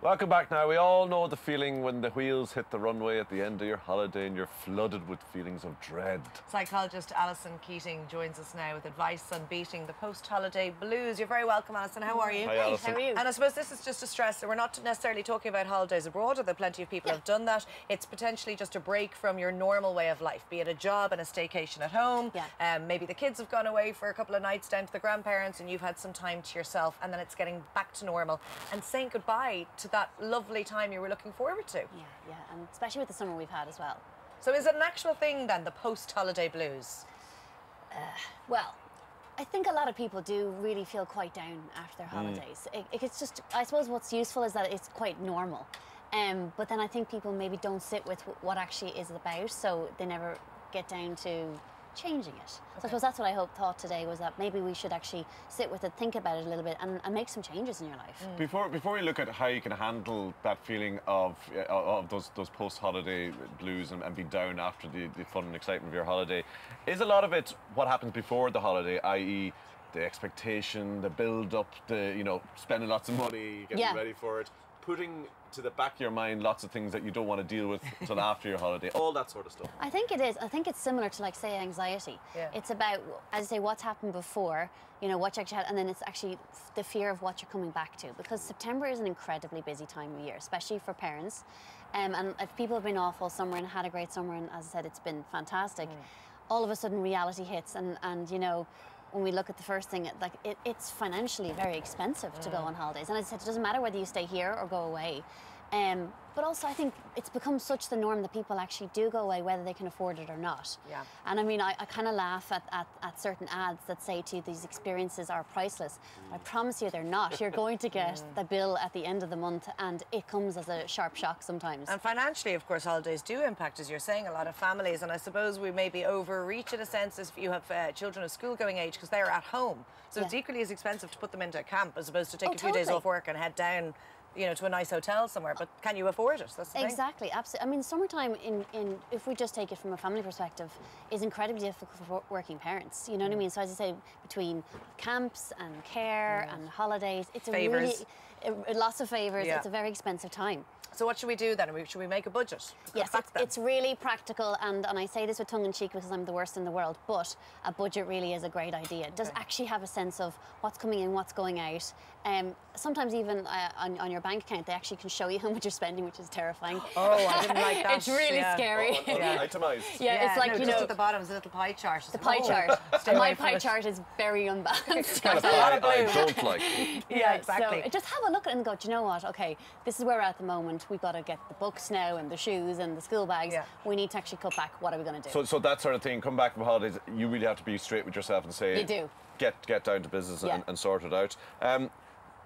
Welcome back now. We all know the feeling when the wheels hit the runway at the end of your holiday and you're flooded with feelings of dread. Psychologist Alison Keating joins us now with advice on beating the post-holiday blues. You're very welcome, Alison. How are you? Hi, Alison. How are you? And I suppose this is just a stress that we're not necessarily talking about holidays abroad, although plenty of people have done that. It's potentially just a break from your normal way of life, be it a job and a staycation at home. Maybe the kids have gone away for a couple of nights down to the grandparents and you've had some time to yourself, and then it's getting back to normal and saying goodbye to that lovely time you were looking forward to. Yeah, and especially with the summer we've had as well. So is it an actual thing then, the post-holiday blues? Well, I think a lot of people do really feel quite down after their holidays. It's just, I suppose what's useful is that it's quite normal. But then I think people maybe don't sit with what actually is about, so they never get down to changing it. So I suppose that's what I thought today, was that maybe we should actually sit with it, think about it a little bit, and make some changes in your life. Before we look at how you can handle that feeling of those post-holiday blues and be down after the fun and excitement of your holiday, is a lot of it what happens before the holiday, i.e. the expectation, the build-up, spending lots of money, getting ready for it, putting to the back of your mind lots of things that you don't want to deal with until after your holiday, all that sort of stuff. I think it is. I think it's similar to, like, say, anxiety. It's about, as I say, what's happened before, what you actually had, and then it's actually the fear of what you're coming back to, because September is an incredibly busy time of year, especially for parents. And if people have been off all summer and had a great summer, and as I said, it's been fantastic, all of a sudden reality hits, and when we look at the first thing, it's financially very expensive to go on holidays. And as I said, it doesn't matter whether you stay here or go away. But also I think it's become such the norm that people actually do go away whether they can afford it or not. And I mean, I kind of laugh at certain ads that say to you these experiences are priceless. I promise you they're not. You're going to get the bill at the end of the month, and it comes as a sharp shock sometimes. And financially, of course, holidays do impact, as you're saying, a lot of families, and I suppose we maybe overreach in a sense if you have children of school-going age, because they're at home. So it's equally as expensive to put them into a camp as opposed to take a few days off work and head down to a nice hotel somewhere. But can you afford it? That's the thing. Exactly, absolutely. I mean, summertime, if we just take it from a family perspective, is incredibly difficult for working parents. You know what I mean? So as I say, between camps and care and holidays, it's lots of favours. It's a very expensive time. So what should we do then? Should we make a budget? Yes, it's really practical, and I say this with tongue in cheek because I'm the worst in the world, but a budget really is a great idea. It does actually have a sense of what's coming in, what's going out. Sometimes even on your bank account, they actually can show you how much you're spending, which is terrifying. Oh, I didn't like that. It's really scary. Itemized. It's like, just at the bottom is a little pie chart. The pie chart. And my pie chart is very unbalanced. It's kind of pie I don't like. Yeah, exactly. So just have a look at it and go, do you know what? Okay, this is where we're at the moment. We've got to get the books now and the shoes and the school bags. We need to actually cut back. What are we going to do? So that sort of thing, come back from holidays, you really have to be straight with yourself and say, you do. Get down to business and sort it out.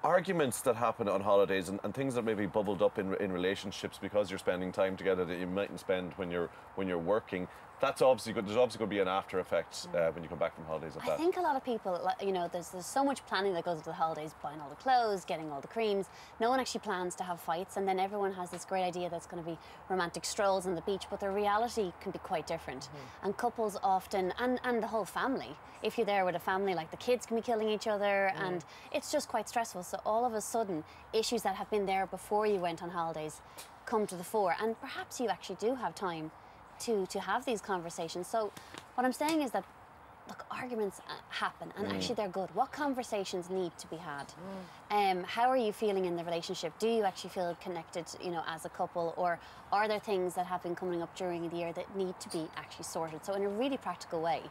Arguments that happen on holidays and things that maybe bubbled up in relationships because you're spending time together that you mightn't spend when you're working. That's obviously good. There's obviously going to be an after effect when you come back from holidays. I think a lot of people, there's so much planning that goes into the holidays, buying all the clothes, getting all the creams. No one actually plans to have fights, and then everyone has this great idea that's going to be romantic strolls on the beach, but the reality can be quite different. And couples often, and the whole family, if you're there with a family, like the kids can be killing each other, and it's just quite stressful. So all of a sudden, issues that have been there before you went on holidays come to the fore, and perhaps you actually do have time to have these conversations. So what I'm saying is that, look, arguments happen, and actually they're good. What conversations need to be had? How are you feeling in the relationship? Do you actually feel connected, as a couple, or are there things that have been coming up during the year that need to be actually sorted? So in a really practical way,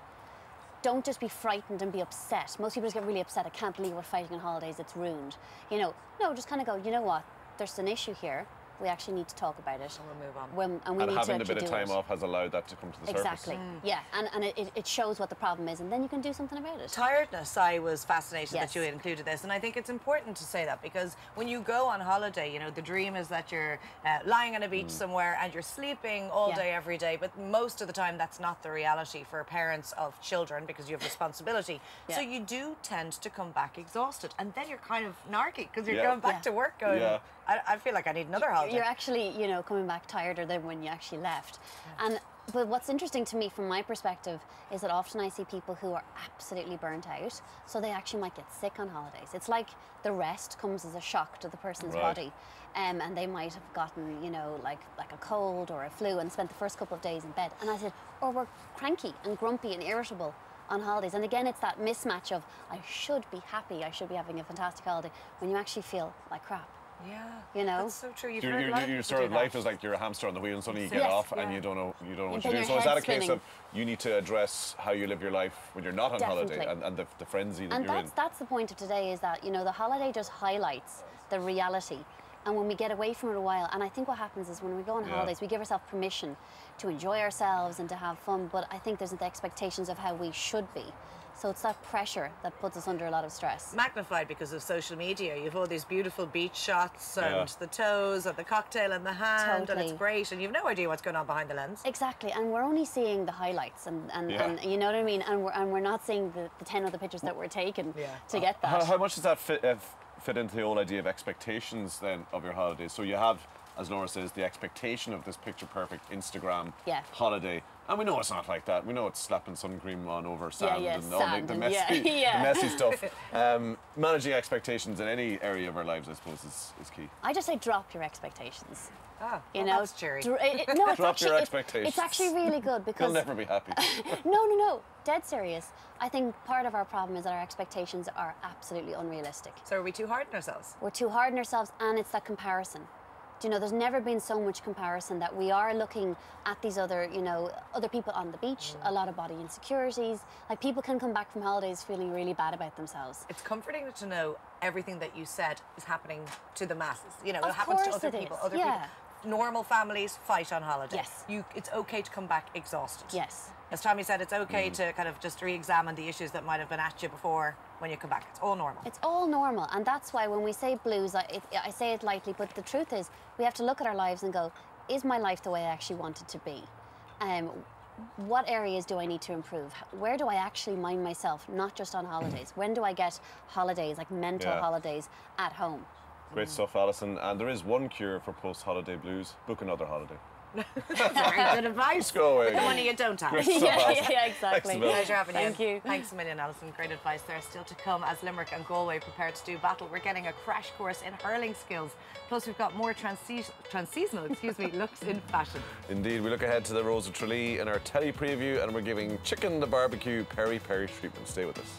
don't just be frightened and be upset. Most people just get really upset. I can't believe we're fighting on holidays, it's ruined. No, just kind of go, you know what, there's an issue here. We actually need to talk about it. And we'll move on. And having a bit of time off has allowed that to come to the surface. Exactly. Yeah, and it shows what the problem is, and then you can do something about it. Tiredness, I was fascinated that you had included this, and I think it's important to say that, because when you go on holiday, the dream is that you're lying on a beach somewhere and you're sleeping all day, every day, but most of the time that's not the reality for parents of children, because you have responsibility. So you do tend to come back exhausted, and then you're kind of narky, because you're going back to work going, I feel like I need another holiday. You're actually, coming back tireder than when you actually left. And But what's interesting to me from my perspective is that often I see people who are absolutely burnt out, so they actually might get sick on holidays. It's like the rest comes as a shock to the person's body, and they might have gotten, you know, like a cold or a flu and spent the first couple of days in bed. And I said, or we're cranky and grumpy and irritable on holidays. And again, it's that mismatch of I should be happy, I should be having a fantastic holiday, when you actually feel like crap. Yeah, you know, that's so true. You've heard a lot of your people sort do of that. life is like you're a hamster on the wheel, and suddenly you get off, and you don't know what to then do. your So is that a head's case spinning. of you need to address how you live your life when you're not on holiday, Definitely. and the frenzy that and you're in? that's the point of today, is that, you know, the holiday just highlights the reality. And when we get away from it a while, and I think what happens is when we go on holidays, we give ourselves permission to enjoy ourselves and to have fun, but I think there's the expectations of how we should be. So it's that pressure that puts us under a lot of stress. Magnified because of social media. You've all these beautiful beach shots and the toes and the cocktail in the hand, and it's great, and you've no idea what's going on behind the lens. Exactly, and we're only seeing the highlights, and you know what I mean, and we're not seeing the 10 other pictures that were taken to get that. How much does that fit into the whole idea of expectations then of your holidays? So you have, as Laura says, the expectation of this picture-perfect Instagram holiday. And we know it's not like that. We know it's slapping sun cream on over sand and all the messy stuff. Managing expectations in any area of our lives, I suppose, is key. I just say drop your expectations. You know, that's cheery. No, it's drop actually, your expectations. It's actually really good because you'll never be happy. No, dead serious. I think part of our problem is that our expectations are absolutely unrealistic. So are we too hard on ourselves? We're too hard on ourselves, and it's that comparison. Do you know, there's never been so much comparison that we are looking at these other, you know, other people on the beach, a lot of body insecurities. Like, people can come back from holidays feeling really bad about themselves. It's comforting to know everything that you said is happening to the masses. You know, Of it happens to course other it people. is. Other people. Normal families fight on holiday. Yes. It's okay to come back exhausted. Yes. As Tommy said, it's okay to kind of just re-examine the issues that might have been at you before when you come back. It's all normal. It's all normal, and that's why when we say blues, I say it lightly, but the truth is we have to look at our lives and go, is my life the way I actually want it to be? What areas do I need to improve? Where do I actually mind myself, not just on holidays? When do I get holidays, like mental holidays, at home? Great stuff, Alison. And there is one cure for post-holiday blues: book another holiday. Very good advice. Go away. The money you don't have. Yeah, exactly. Pleasure having you. Thank you. Thanks a million, Alison. Great advice there. Still to come as Limerick and Galway prepare to do battle. We're getting a crash course in hurling skills. Plus, we've got more transseasonal looks in fashion. Indeed, we look ahead to the Rose of Tralee in our telly preview, and we're giving chicken the barbecue peri-peri treatment. Stay with us.